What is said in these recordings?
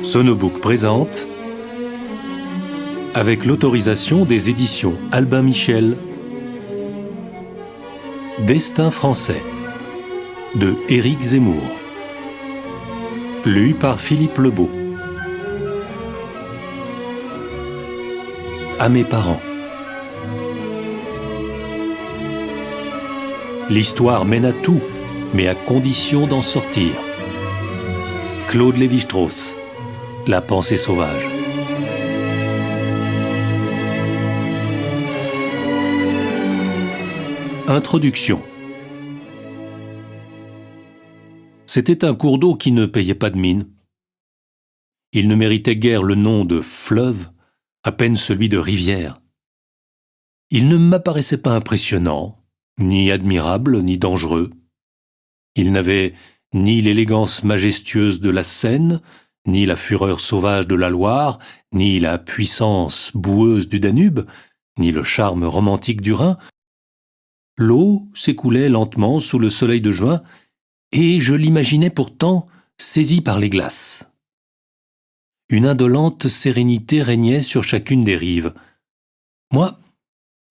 Sonobook présente, avec l'autorisation des éditions Albin Michel, Destin français de Éric Zemmour, lu par Philippe Lebeau. À mes parents. L'histoire mène à tout, mais à condition d'en sortir. Claude Lévi-Strauss, La pensée sauvage. Introduction. C'était un cours d'eau qui ne payait pas de mine. Il ne méritait guère le nom de fleuve, à peine celui de rivière. Il ne m'apparaissait pas impressionnant, ni admirable, ni dangereux. Il n'avait ni l'élégance majestueuse de la Seine, ni la fureur sauvage de la Loire, ni la puissance boueuse du Danube, ni le charme romantique du Rhin. L'eau s'écoulait lentement sous le soleil de juin, et je l'imaginais pourtant saisi par les glaces. Une indolente sérénité régnait sur chacune des rives. Moi,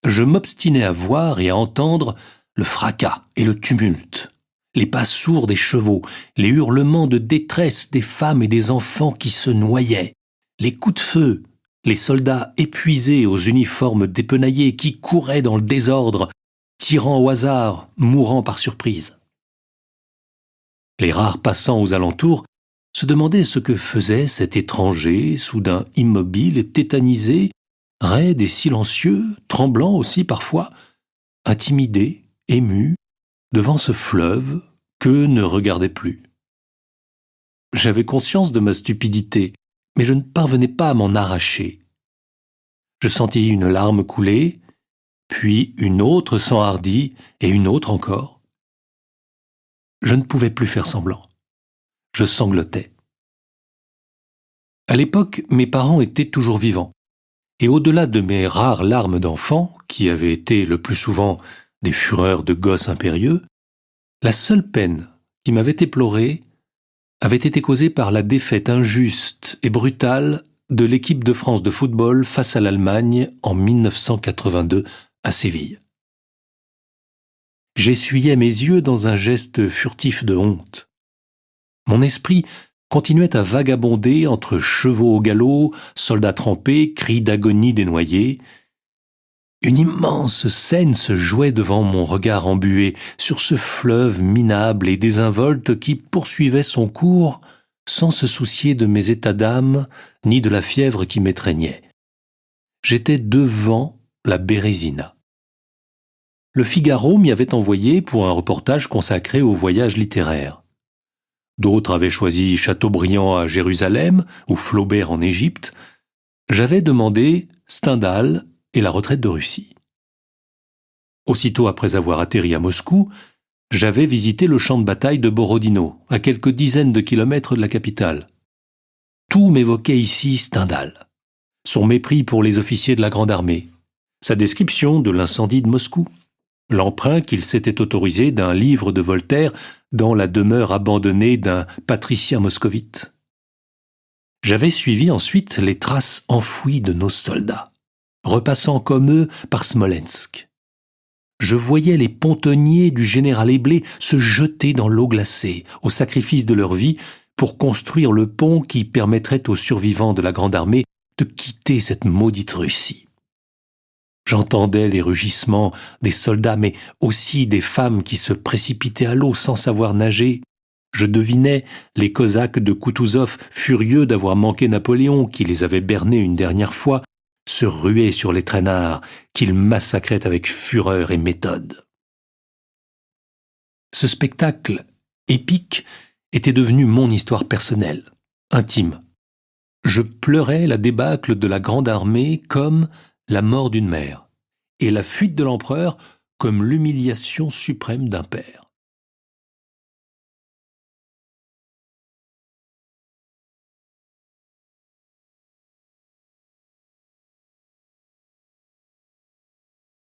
je m'obstinais à voir et à entendre le fracas et le tumulte, les pas sourds des chevaux, les hurlements de détresse des femmes et des enfants qui se noyaient, les coups de feu, les soldats épuisés aux uniformes dépenaillés qui couraient dans le désordre, tirant au hasard, mourant par surprise. Les rares passants aux alentours se demandaient ce que faisait cet étranger, soudain immobile et tétanisé, raide et silencieux, tremblant aussi parfois, intimidé, ému, devant ce fleuve qu'eux ne regardaient plus. J'avais conscience de ma stupidité, mais je ne parvenais pas à m'en arracher. Je sentis une larme couler, puis une autre s'enhardit, et une autre encore. Je ne pouvais plus faire semblant. Je sanglotais. À l'époque, mes parents étaient toujours vivants, et au-delà de mes rares larmes d'enfant, qui avaient été le plus souvent des fureurs de gosse impérieux, la seule peine qui m'avait éploré avait été causée par la défaite injuste et brutale de l'équipe de France de football face à l'Allemagne en 1982 à Séville. J'essuyais mes yeux dans un geste furtif de honte. Mon esprit continuait à vagabonder entre chevaux au galop, soldats trempés, cris d'agonie des noyés. Une immense scène se jouait devant mon regard embué sur ce fleuve minable et désinvolte qui poursuivait son cours sans se soucier de mes états d'âme ni de la fièvre qui m'étreignait. J'étais devant la Bérésina. Le Figaro m'y avait envoyé pour un reportage consacré au voyage littéraire. D'autres avaient choisi Chateaubriand à Jérusalem ou Flaubert en Égypte. J'avais demandé Stendhal et la retraite de Russie. Aussitôt après avoir atterri à Moscou, j'avais visité le champ de bataille de Borodino, à quelques dizaines de kilomètres de la capitale. Tout m'évoquait ici Stendhal. Son mépris pour les officiers de la Grande Armée, sa description de l'incendie de Moscou, l'emprunt qu'il s'était autorisé d'un livre de Voltaire dans la demeure abandonnée d'un patricien moscovite. J'avais suivi ensuite les traces enfouies de nos soldats, repassant comme eux par Smolensk. Je voyais les pontonniers du général Eblé se jeter dans l'eau glacée, au sacrifice de leur vie, pour construire le pont qui permettrait aux survivants de la Grande Armée de quitter cette maudite Russie. J'entendais les rugissements des soldats, mais aussi des femmes qui se précipitaient à l'eau sans savoir nager. Je devinais les Cosaques de Koutouzov, furieux d'avoir manqué Napoléon, qui les avait bernés une dernière fois, se ruer sur les traînards qu'ils massacraient avec fureur et méthode. Ce spectacle épique était devenu mon histoire personnelle, intime. Je pleurais la débâcle de la Grande Armée comme la mort d'une mère, et la fuite de l'empereur comme l'humiliation suprême d'un père.